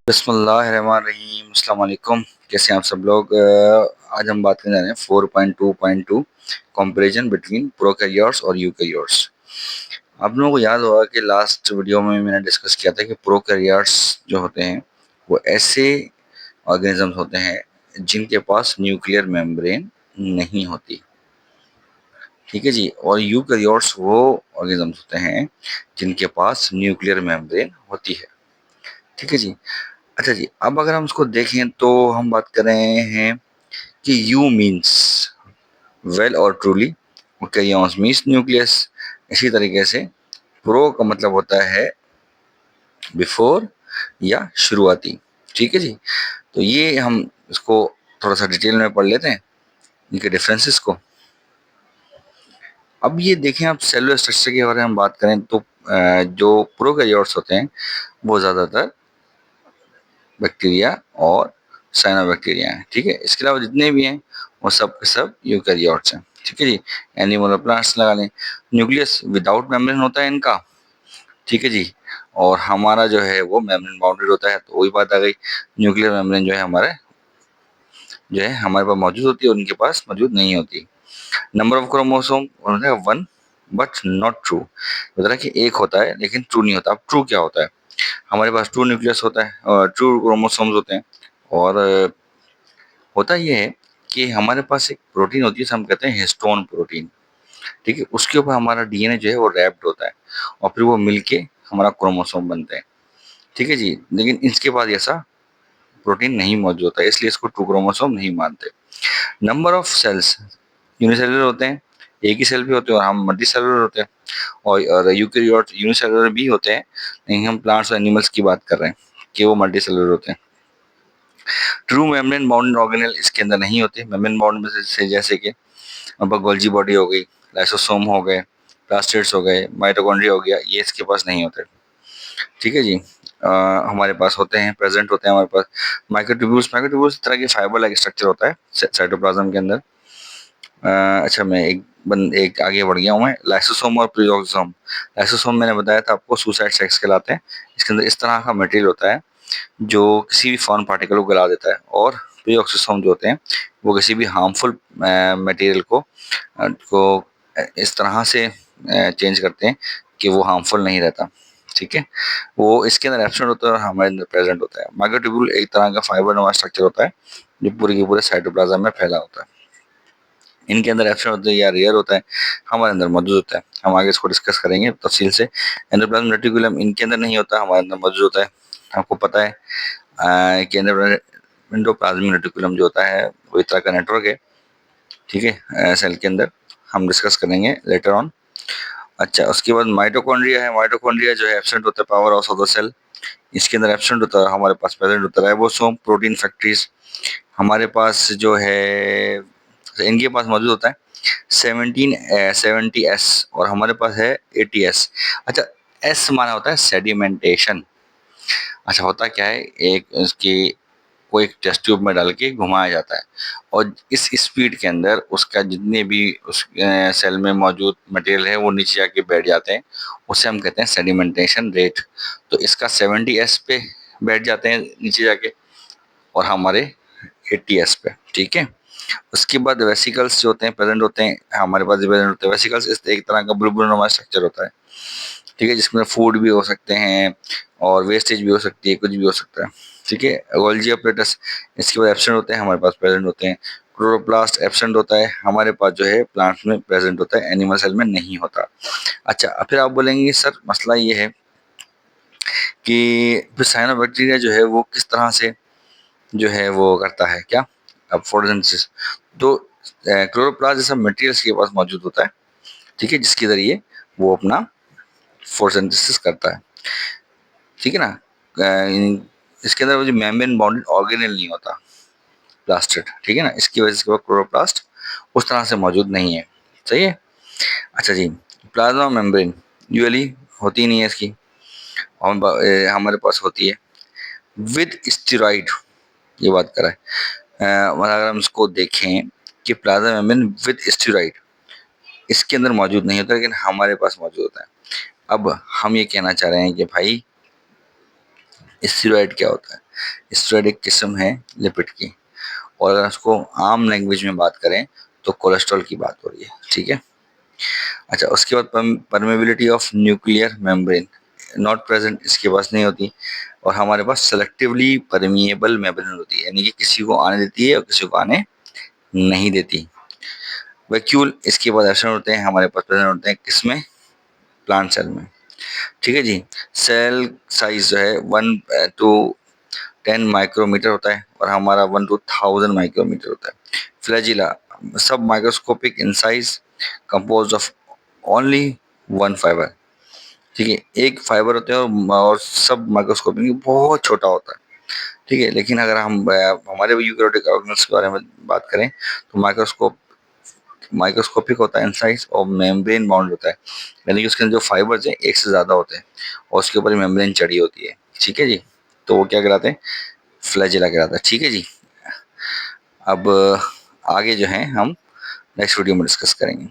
बिस्मिल्लाहिर्रहमानिर्रहीम, अस्सलाम वालेकुम। कैसे हैं आप सब लोग? आज हम बात करने जा रहे हैं 4.2.2 कंपैरिजन बिटवीन प्रोकैरियोट्स और यूकैरियोट्स। आप लोगों को याद होगा कि लास्ट वीडियो में मैंने डिस्कस किया था कि प्रोकैरियोट्स जो होते हैं वो ऐसे ऑर्गेनिजम्स होते हैं जिनके पास न्यूक्लियर मेम्ब्रेन नहीं होती। ठीक है जी। और यूकैरियोट्स वो ऑर्गेनिजम्स होते हैं जिनके पास न्यूक्लियर मेम्ब्रेन होती है। ठीक है जी। अच्छा जी, अब अगर हम उसको देखें तो हम बात कर रहे हैं कि यू मीन्स वेल और ट्रूली, कैरियोन्स मीन्स न्यूक्लियस। इसी तरीके से प्रो का मतलब होता है बिफोर या शुरुआती। ठीक है जी। तो ये हम इसको थोड़ा सा डिटेल में पढ़ लेते हैं, इनके डिफरेंसेस को। अब ये देखें, आप सेलुलर स्ट्रक्चर के बारे में बात करें तो जो प्रोकैरियोट्स होते हैं वो ज़्यादातर बैक्टीरिया और साइनोबैक्टीरिया हैं। ठीक है, इसके अलावा जितने भी हैं वो सब के सब यूकैरियोट्स हैं। ठीक है जी। एनिमल और प्लांट्स लगा लें। न्यूक्लियस विदाउट मेम्ब्रेन होता है इनका। ठीक है जी। और हमारा जो है वो मेम्ब्रेन बाउंडेड होता है। तो वही बात आ गई, न्यूक्लियर मेम्ब्रेन जो है हमारे पास मौजूद होती है, उनके पास मौजूद नहीं होती। Number of chromosome one but not true. मतलब कि एक होता है लेकिन ट्रू नहीं होता। अब ट्रू क्या होता है? हमारे पास ट्रू न्यूक्लियस होता है और ट्रू क्रोमोसोम्स होते हैं। और होता ये है कि हमारे पास एक प्रोटीन होती है, जिसे हम कहते हैं हिस्टोन प्रोटीन। ठीक है, उसके ऊपर हमारा डीएनए जो है वो रैप्ड होता है और फिर वो मिलके हमारा क्रोमोसोम बनते हैं। ठीक है जी। लेकिन इसके बाद ऐसा प्रोटीन नहीं मौजूद होता है, इसलिए इसको ट्रू क्रोमोसोम नहीं मानते। नंबर ऑफ सेल्स यूनिसेलुलर होते हैं, एक ही सेल भी होते हैं, और हम मल्टी सेलुलर होते हैं। और यूकेरियोट यूनिसेलुलर भी होते हैं, लेकिन हम प्लांट्स और एनिमल्स की बात कर रहे हैं कि वो मल्टी सेलुलर होते हैं। ट्रू मेम्ब्रेन बाउंडेड ऑर्गेनेल इसके अंदर नहीं होते। मेम्ब्रेन बाउंड में से जैसे कि गोल्जी बॉडी हो गई, लाइसोसोम हो गए, प्लास्टिड्स हो गए, माइटोकॉन्ड्रिया हो गया, ये इसके पास नहीं होते। ठीक है जी। हमारे पास होते हैं, प्रेजेंट होते हैं हमारे पास माइक्रोट्यूब्यूल्स। माइक्रोट्यूब्यूल्स तरह के फाइबर लाइक स्ट्रक्चर होता है साइटोप्लाज्म के अंदर। अच्छा, मैं एक आगे बढ़ गया हूँ मैं। लाइसोसोम और प्रीऑक्सोम। लाइसोसोम मैंने बताया था आपको सुसाइड सेक्स कहलाते हैं। इसके अंदर इस तरह का मटेरियल होता है जो किसी भी फॉरेन पार्टिकल को गला देता है। और प्रीऑक्सोसोम जो होते हैं वो किसी भी हार्मफुल मटेरियल को इस तरह से चेंज करते हैं कि वो हार्मफुल नहीं रहता। ठीक है, वो इसके अंदर एब्सेंट होता है और हमारे अंदर प्रेजेंट होता है। माइक्रोट्यूब्यूल एक तरह का फाइबर नुमा स्ट्रक्चर होता है जो पूरे के पूरे साइटोप्लाज्म में फैला होता है। इनके अंदर एब्सेंट होता है या रेयर होता है, हमारे अंदर मौजूद होता है। हम आगे इसको डिस्कस करेंगे तफसील से। एंडोप्लाज्म रेटिकुलम इनके अंदर नहीं होता, हमारे अंदर मौजूद होता है। आपको पता है कि एंडोप्लाज्मिक रेटिकुलम जो होता है वो एक तरह का नेटवर्क है। ठीक है, सेल के अंदर हम डिस्कस करेंगे लेटर ऑन। अच्छा, उसके बाद माइटोकॉन्ड्रिया है। माइटोकॉन्ड्रिया जो है एब्सेंट होता है power house of the cell. इसके अंदर एब्सेंट होता है, हमारे पास प्रेजेंट होता है राइबोसोम, प्रोटीन फैक्ट्रीज। हमारे पास जो है इनके पास मौजूद होता है 1770 एस, और हमारे पास है 80 एस। अच्छा, एस माना होता है सेडिमेंटेशन। अच्छा, होता क्या है, एक इसकी को एक टेस्ट ट्यूब में डाल के घुमाया जाता है, और इस स्पीड के अंदर उसका जितने भी उस सेल में मौजूद मटेरियल है वो नीचे जाके बैठ जाते हैं। उसे हम कहते हैं सेडिमेंटेशन रेट। तो इसका 70 एस पे बैठ जाते हैं नीचे जाके, और हमारे 80 एस पे। ठीक है, उसके बाद वेसिकल्स जो होते हैं प्रेजेंट होते हैं हमारे पास। प्रेजेंट होते हैं वेसिकल्स, इस एक तरह का बुलबुलनुमा स्ट्रक्चर होता है। ठीक है, जिसमें फूड भी हो सकते हैं और वेस्टेज भी हो सकती है, कुछ भी हो सकता है। ठीक है, गोल्जी अपरेटस इसके बाद एब्सेंट होते हैं, हमारे पास प्रेजेंट होते हैं। क्लोरोप्लास्ट एब्सेंट होता है, हमारे पास जो है प्लांट्स में प्रेजेंट होता है, एनिमल सेल में नहीं होता। अच्छा, फिर आप बोलेंगे सर मसला ये है कि फिर साइनोबैक्टीरिया जो है वो किस तरह से जो है वो करता है क्या? अब फोटोसिंथेसिस तो क्लोरोप्लास्ट जैसा मटेरियल इसके पास मौजूद होता है। ठीक है, जिसके जरिए वो अपना फोटोसिंथेसिस करता है। ठीक है ना। इसके अंदर वो जो मेम्ब्रेन बाउंडेड ऑर्गेनेल नहीं होता, प्लास्टिड। ठीक है ना, इसकी वजह से क्लोरोप्लास्ट उस तरह से मौजूद नहीं है। सही है। अच्छा जी, प्लाज्मा मेम्ब्रेन यूजुअली होती नहीं है इसकी, हमारे पास होती है विद स्टेरॉइड। ये बात करा है। मतलब अगर हम इसको देखें कि प्लाज्मा मेम्ब्रेन विद स्टेरॉइड इसके अंदर मौजूद नहीं होता, लेकिन हमारे पास मौजूद होता है। अब हम ये कहना चाह रहे हैं कि भाई स्टेरॉइड क्या होता है? स्टेरॉइड एक किस्म है लिपिड की, और अगर उसको आम लैंग्वेज में बात करें तो कोलेस्ट्रॉल की बात हो रही है, ठीक है। अच्छा, उसके बाद permeability of nuclear membrane not present, इसके पास नहीं होती। और हमारे पास सेलेक्टिवली परमिएबल मेम्ब्रेन होती है, यानी कि किसी को आने देती है और किसी को आने नहीं देती। वैक्यूल, इसके बाद दर्शन होते हैं हमारे पास प्रेजेंट होते हैं किसमें, प्लांट सेल में, ठीक है जी। सेल साइज जो है 1 to 10 माइक्रोमीटर होता है और हमारा 1 to 1000 माइक्रोमीटर होता है। फ्लैजिला सब microscopic in size, compose of only one fibre, ठीक है, एक फाइबर होते हैं और सब माइक्रोस्कोपिक में बहुत छोटा होता है, ठीक है। लेकिन अगर हम हमारे यूकेरियोटिक ऑर्गेनेल्स के बारे में बात करें तो माइक्रोस्कोपिक होता है इन साइज और मेम्ब्रेन बाउंड होता है, यानी कि उसके अंदर जो फाइबर्स हैं एक से ज़्यादा होते हैं और उसके ऊपर मेम्ब्रेन चढ़ी होती है, ठीक है जी। तो वो क्या कहलाते हैं, फ्लैजिला कहलाता है, ठीक है जी। अब आगे जो है हम नेक्स्ट वीडियो में डिस्कस करेंगे।